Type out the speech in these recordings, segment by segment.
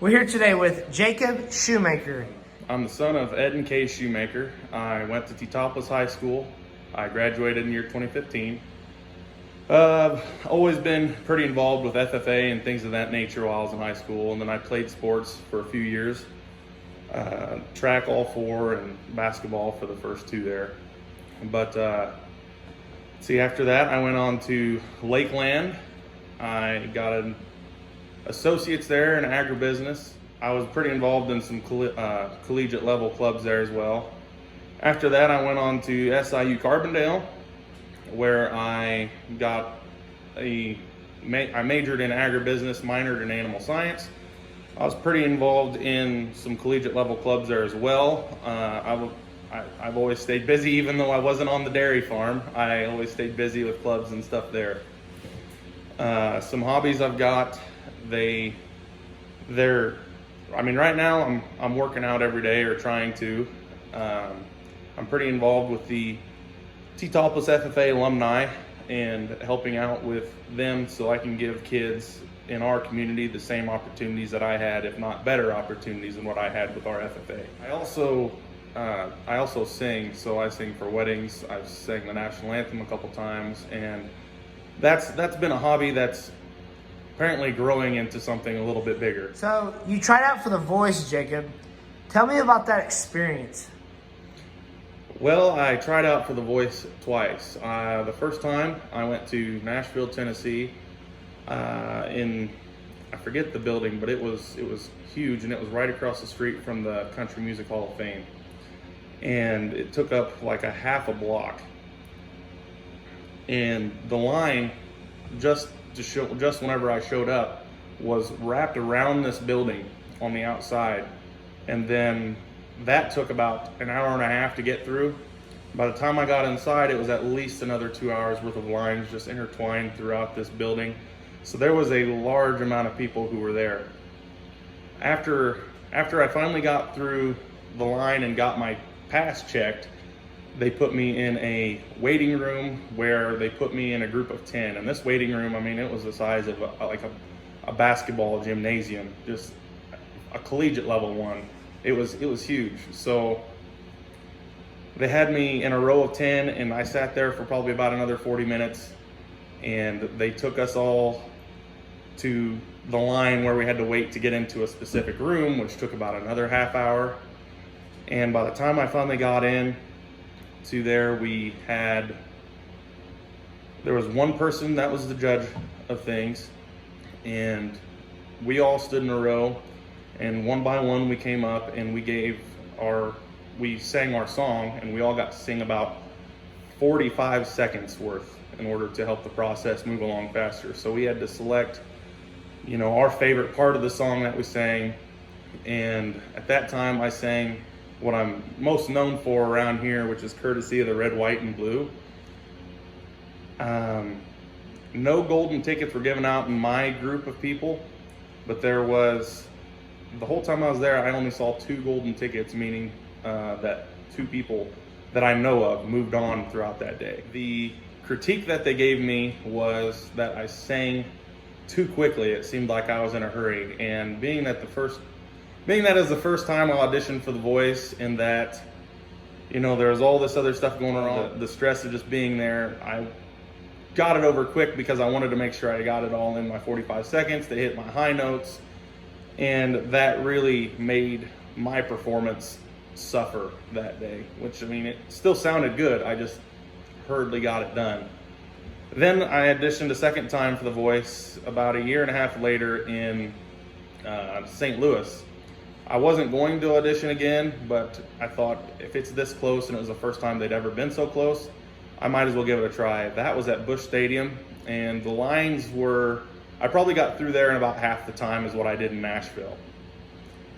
We're here today with Jacob Schumacher. I'm the son of Ed and Kay Schumacher. I went to Teutopolis High School. I graduated in year 2015. Always been pretty involved with FFA and things of that nature while I was in high school, and then I played sports for a few years. Track all four and basketball for the first two there. But after that I went on to Lakeland. I got an associates there in agribusiness. I was pretty involved in some collegiate level clubs there as well. After that, I went on to SIU Carbondale, where I majored in agribusiness, minored in animal science. I was pretty involved in some collegiate level clubs there as well. I've always stayed busy, even though I wasn't on the dairy farm. I always stayed busy with clubs and stuff there. Some hobbies I've got. Right now I'm working out every day, or trying to. I'm pretty involved with the Teutopolis FFA alumni and helping out with them so I can give kids in our community the same opportunities that I had, if not better opportunities than what I had with our FFA. I also sing, so I sing for weddings. I've sang the national anthem a couple times, and that's been a hobby that's apparently growing into something a little bit bigger. So you tried out for The Voice, Jacob. Tell me about that experience. Well, I tried out for The Voice twice. The first time I went to Nashville, Tennessee, I forget the building, but it was huge, and it was right across the street from the Country Music Hall of Fame. And it took up like a half a block. And the line just whenever I showed up was wrapped around this building on the outside, and then that took about an hour and a half to get through. By the time I got inside, it was at least another 2 hours worth of lines just intertwined throughout this building. So there was a large amount of people who were there. After I finally got through the line and got my pass checked, they put me in a waiting room where they put me in a group of 10. And this waiting room, it was the size of a basketball gymnasium, just a collegiate level one. It was huge. So they had me in a row of 10, and I sat there for probably about another 40 minutes. And they took us all to the line where we had to wait to get into a specific room, which took about another half hour. And by the time I finally got in to there, there was one person that was the judge of things, and we all stood in a row, and one by one we came up and we sang our song, and we all got to sing about 45 seconds worth in order to help the process move along faster. So we had to select our favorite part of the song that we sang, and at that time I sang what I'm most known for around here, which is Courtesy of the Red, White, and Blue. No golden tickets were given out in my group of people, but the whole time I was there, I only saw 2 golden tickets, meaning that 2 people that I know of moved on throughout that day. The critique that they gave me was that I sang too quickly. It seemed like I was in a hurry, and being that is the first time I auditioned for The Voice, and that, there was all this other stuff going on, the stress of just being there, I got it over quick because I wanted to make sure I got it all in my 45 seconds to hit my high notes, and that really made my performance suffer that day, which, it still sounded good. I just hurriedly got it done. Then I auditioned a second time for The Voice about a year and a half later in St. Louis. I wasn't going to audition again, but I thought if it's this close and it was the first time they'd ever been so close, I might as well give it a try. That was at Busch Stadium, and the lines I probably got through there in about half the time as what I did in Nashville.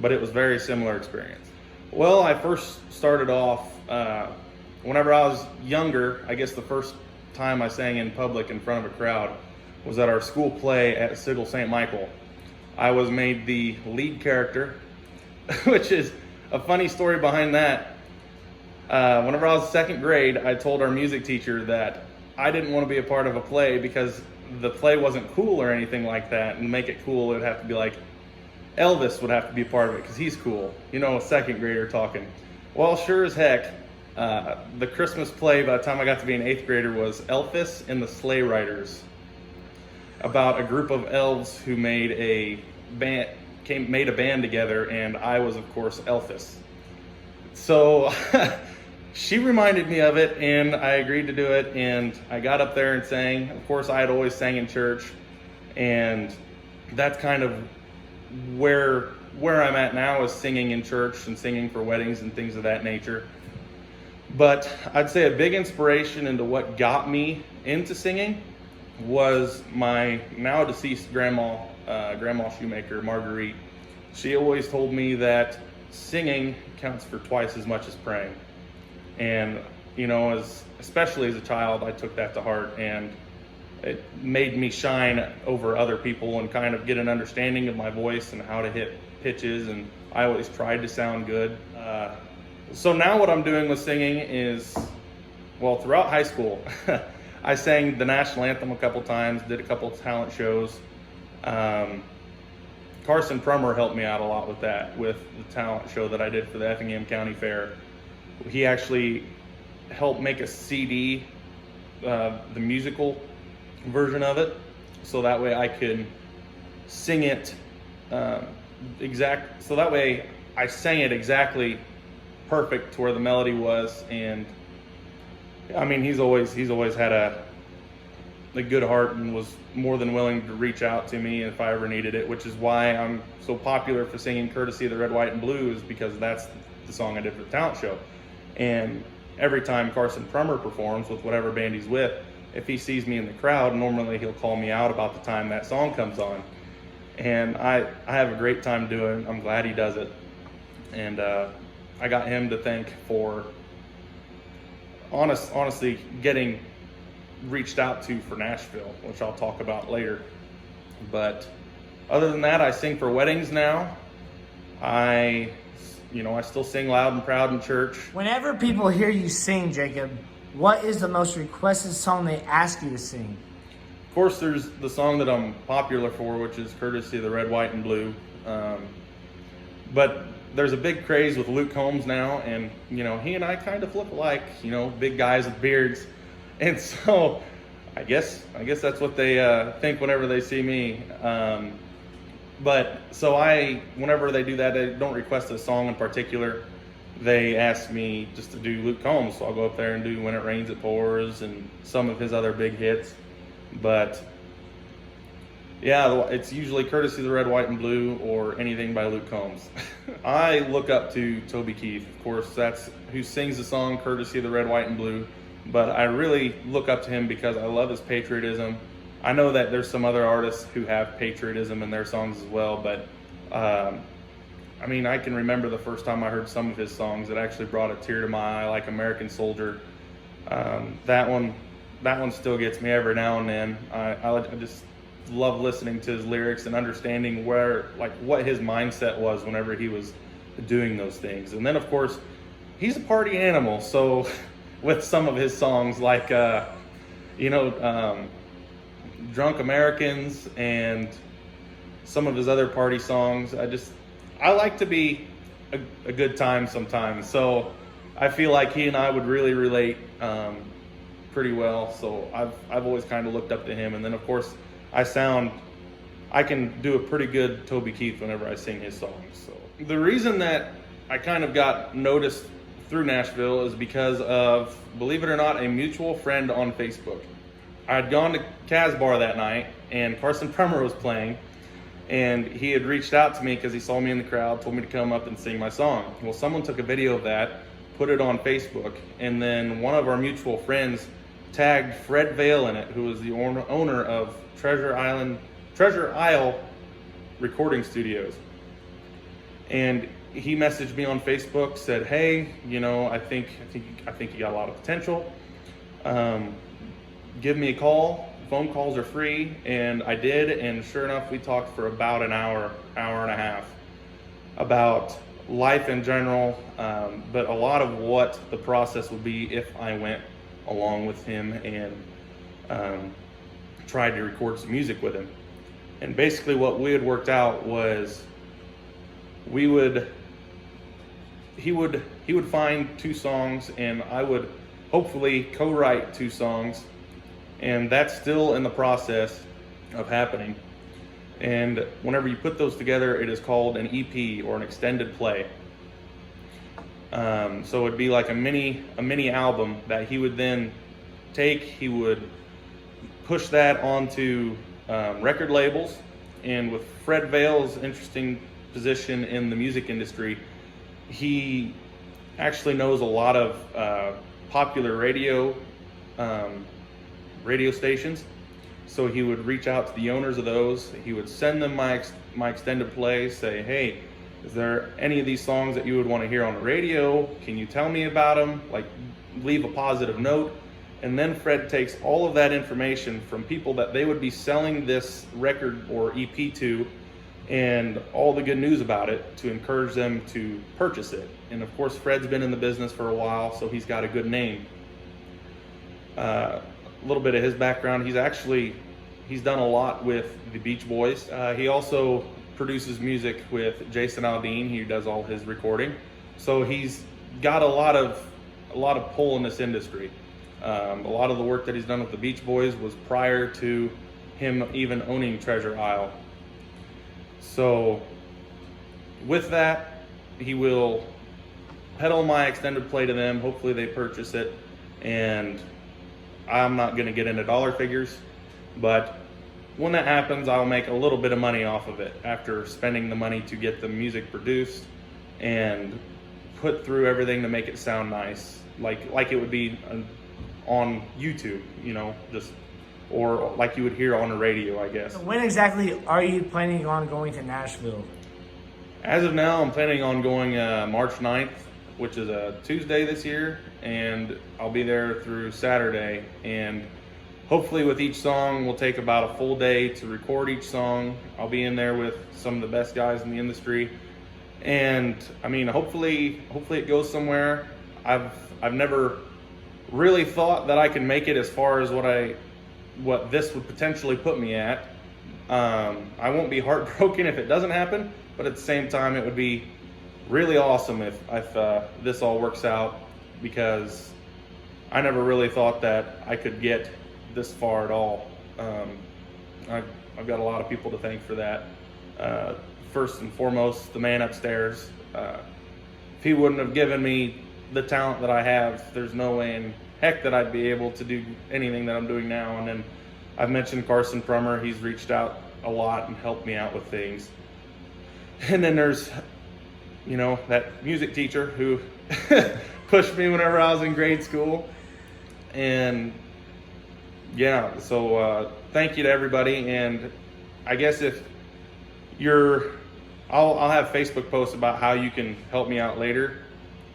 But it was a very similar experience. Well, I first started off, whenever I was younger, I guess the first time I sang in public in front of a crowd was at our school play at Sigel St. Michael. I was made the lead character, which is a funny story behind that. Whenever I was second grade, I told our music teacher that I didn't want to be a part of a play because the play wasn't cool or anything like that. And to make it cool, it would have to be like Elvis would have to be a part of it because he's cool. You know, a second grader talking. Well, sure as heck, the Christmas play by the time I got to be an 8th grader was Elvis and the Sleigh Riders, about a group of elves who made a band together, and I was, of course, Elvis. So she reminded me of it, and I agreed to do it, and I got up there and sang. Of course, I had always sang in church, and that's kind of where I'm at now, is singing in church and singing for weddings and things of that nature. But I'd say a big inspiration into what got me into singing was my now deceased Grandma Schumacher, Marguerite. She always told me that singing counts for twice as much as praying. And, you know, especially as a child, I took that to heart, and it made me shine over other people and kind of get an understanding of my voice and how to hit pitches, and I always tried to sound good. So now what I'm doing with singing is, well, throughout high school, I sang the national anthem a couple times, did a couple talent shows. Carson Prummer helped me out a lot with that, with the talent show that I did for the Effingham County Fair. He actually helped make a CD, the musical version of it, so that way I could sing it so that way I sang it exactly perfect to where the melody was. And I mean, he's always had a good heart and was more than willing to reach out to me if I ever needed it, which is why I'm so popular for singing Courtesy of the Red, White, and Blue, is because that's the song I did for the talent show. And every time Carson Prummer performs with whatever band he's with, if he sees me in the crowd, normally he'll call me out about the time that song comes on. And I have a great time doing it. I'm glad he does it. And I got him to thank for honestly getting reached out to for Nashville, which I'll talk about later. But other than that, I sing for weddings now. I still sing loud and proud in church. Whenever people hear you sing, Jacob, what is the most requested song they ask you to sing? Of course, there's the song that I'm popular for, which is Courtesy of the Red, White, and Blue. But there's a big craze with Luke Combs now, and he and I kind of look alike, big guys with beards. And so I guess that's what they think whenever they see me. But so whenever they do that, they don't request a song in particular. They ask me just to do Luke Combs, so I'll go up there and do When It Rains It Pours and some of his other big hits. But yeah, it's usually Courtesy of the Red, White, and Blue or anything by Luke Combs. I look up to Toby Keith. Of course, that's who sings the song Courtesy of the Red, White, and Blue. But I really look up to him because I love his patriotism. I know that there's some other artists who have patriotism in their songs as well, but I can remember the first time I heard some of his songs. It actually brought a tear to my eye, like American Soldier. That one still gets me every now and then. I just love listening to his lyrics and understanding what his mindset was whenever he was doing those things. And then, of course, he's a party animal, so with some of his songs, like Drunk Americans and some of his other party songs, I like to be a good time sometimes. So I feel like he and I would really relate pretty well. So I've always kind of looked up to him. And then, of course, I can do a pretty good Toby Keith whenever I sing his songs. So the reason that I kind of got noticed through Nashville is because of, believe it or not, a mutual friend on Facebook. I had gone to Casbar that night, and Carson Prummer was playing, and he had reached out to me because he saw me in the crowd, told me to come up and sing my song. Well, someone took a video of that, put it on Facebook, and then one of our mutual friends tagged Fred Vale in it, who was the owner of Treasure Isle Recording Studios. And he messaged me on Facebook, said, "Hey, I think you got a lot of potential. Give me a call. Phone calls are free." And I did, and sure enough, we talked for about an hour and a half about life in general, but a lot of what the process would be if I went along with him and tried to record some music with him. And basically what we had worked out was he would find 2 songs, and I would hopefully co-write 2 songs, and that's still in the process of happening. And whenever you put those together, it is called an EP, or an extended play. So it'd be like a mini album that he would then take. He would push that onto record labels, and with Fred Vale's interesting position in the music industry, he actually knows a lot of popular radio stations. So he would reach out to the owners of those. He would send them my extended play, say, hey, is there any of these songs that you would want to hear on the radio? Can you tell me about them? Like, leave a positive note. And then Fred takes all of that information from people that they would be selling this record or EP to, and all the good news about it, to encourage them to purchase it. And of course, Fred's been in the business for a while, so he's got a good name. A little bit of his background: he's done a lot with the Beach Boys. He also produces music with Jason Aldean. He does all his recording, so he's got a lot of pull in this industry. A lot of the work that he's done with the Beach Boys was prior to him even owning Treasure Isle. So with that, he will peddle my extended play to them. Hopefully they purchase it, and I'm not going to get into dollar figures, but when that happens, I'll make a little bit of money off of it after spending the money to get the music produced and put through everything to make it sound nice, like it would be on YouTube, or like you would hear on the radio, I guess. So when exactly are you planning on going to Nashville? As of now, I'm planning on going March 9th, which is a Tuesday this year, and I'll be there through Saturday. And hopefully with each song, we'll take about a full day to record each song. I'll be in there with some of the best guys in the industry. And I mean, hopefully it goes somewhere. I've never really thought that I can make it as far as what this would potentially put me at. I won't be heartbroken if it doesn't happen, but at the same time, it would be really awesome if this all works out, because I never really thought that I could get this far at all. I've got a lot of people to thank for that. First and foremost, the man upstairs. If he wouldn't have given me the talent that I have, there's no way in heck that I'd be able to do anything that I'm doing now. And then I've mentioned Carson Prummer. He's reached out a lot and helped me out with things. And then there's, that music teacher who pushed me whenever I was in grade school. And yeah, so thank you to everybody. And I guess if I'll have Facebook posts about how you can help me out later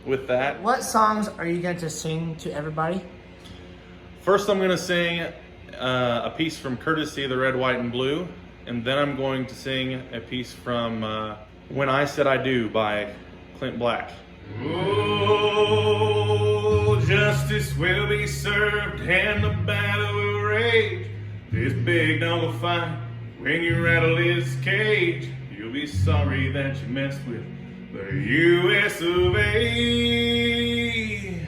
with that. What songs are you going to sing to everybody? First, I'm going to sing a piece from Courtesy of the Red, White, and Blue, and then I'm going to sing a piece from When I Said I Do by Clint Black. Oh, justice will be served and the battle will rage. This big dog will fight when you rattle his cage. You'll be sorry that you messed with the U.S. of A.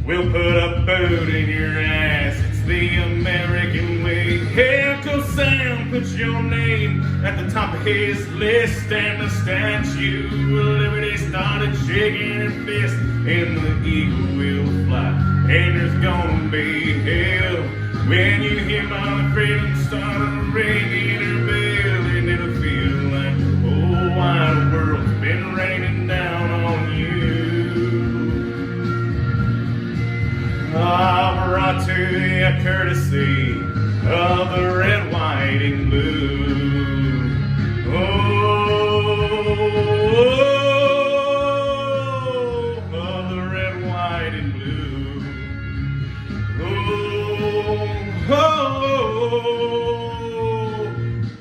We'll put a boot in your ass. It's the American way. Hey, Uncle Sam puts your name at the top of his list, and the Statue of Liberty started shaking her fist, and the eagle will fly, and there's gonna be hell when you hear my freedom start ringing her bell, and it'll feel like the whole wide world's been raining down on you. I brought to you a courtesy of the red, white, and blue. Oh, of the red, white, and blue. Oh,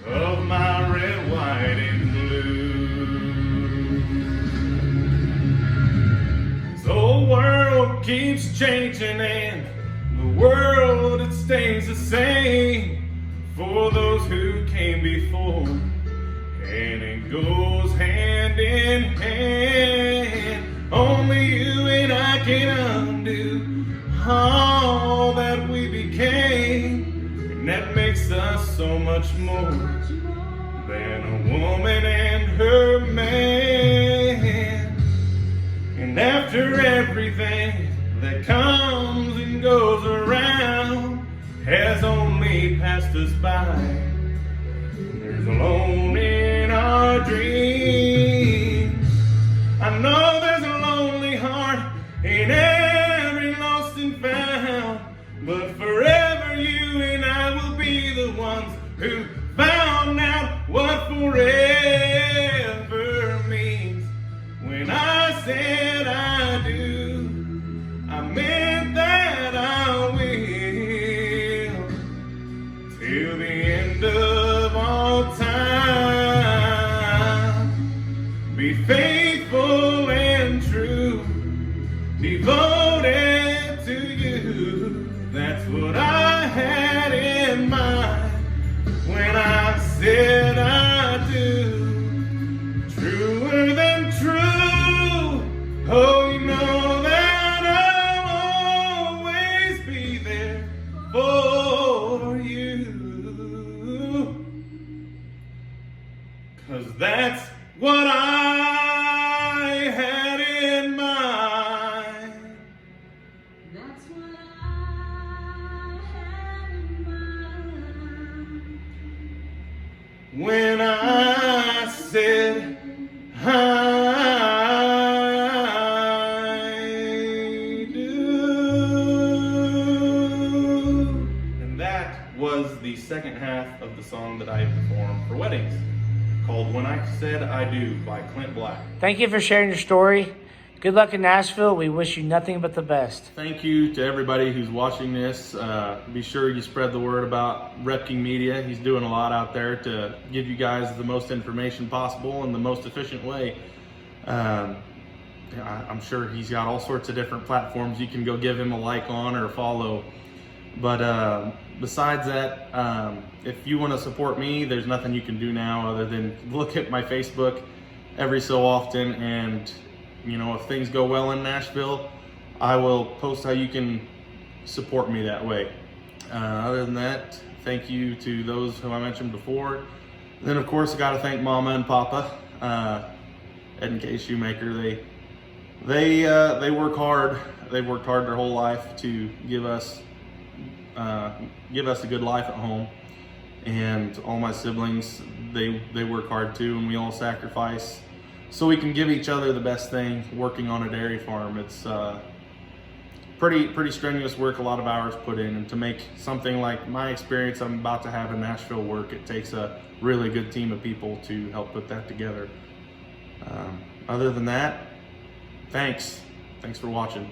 of my red, white, and blue. So the world keeps changing, and the world, it stays the same for those who came before, and it goes hand in hand. Only you and I can undo all that we became, and that makes us so much more than a woman and her man. And after everything that comes and goes around has only passed us by, there's alone in our dreams. I know there's a lonely heart in every lost and found, but forever you and I will be the ones who found out what forever means. When I said I do, I meant that I will, till the end of all time. Be faithful and true, devoted to you. That's what I had in mind when I said I do. Truer than true. Oh, you know that I'll always be there for you. 'Cause that's what I had in mind. That's what I had in mind When I said I do. And that was the second half of the song that I performed for weddings, called When I Said I Do by Clint Black. Thank you for sharing your story. Good luck in Nashville. We wish you nothing but the best. Thank you to everybody who's watching this. Be sure you spread the word about Rep King Media. He's doing a lot out there to give you guys the most information possible in the most efficient way. I'm sure he's got all sorts of different platforms you can go give him a like on or a follow. But besides that, if you want to support me, there's nothing you can do now other than look at my Facebook every so often, and you know, if things go well in Nashville, I will post how you can support me that way. Other than that, thank you to those who I mentioned before. And then of course I got to thank Mama and Papa, Ed and Kay Schumacher. They work hard. They've worked hard their whole life to give us a good life at home. And all my siblings, they work hard too, and we all sacrifice so we can give each other the best thing working on a dairy farm. It's pretty strenuous work, a lot of hours put in, and to make something like my experience I'm about to have in Nashville work, it takes a really good team of people to help put that together. Other than that, thanks for watching.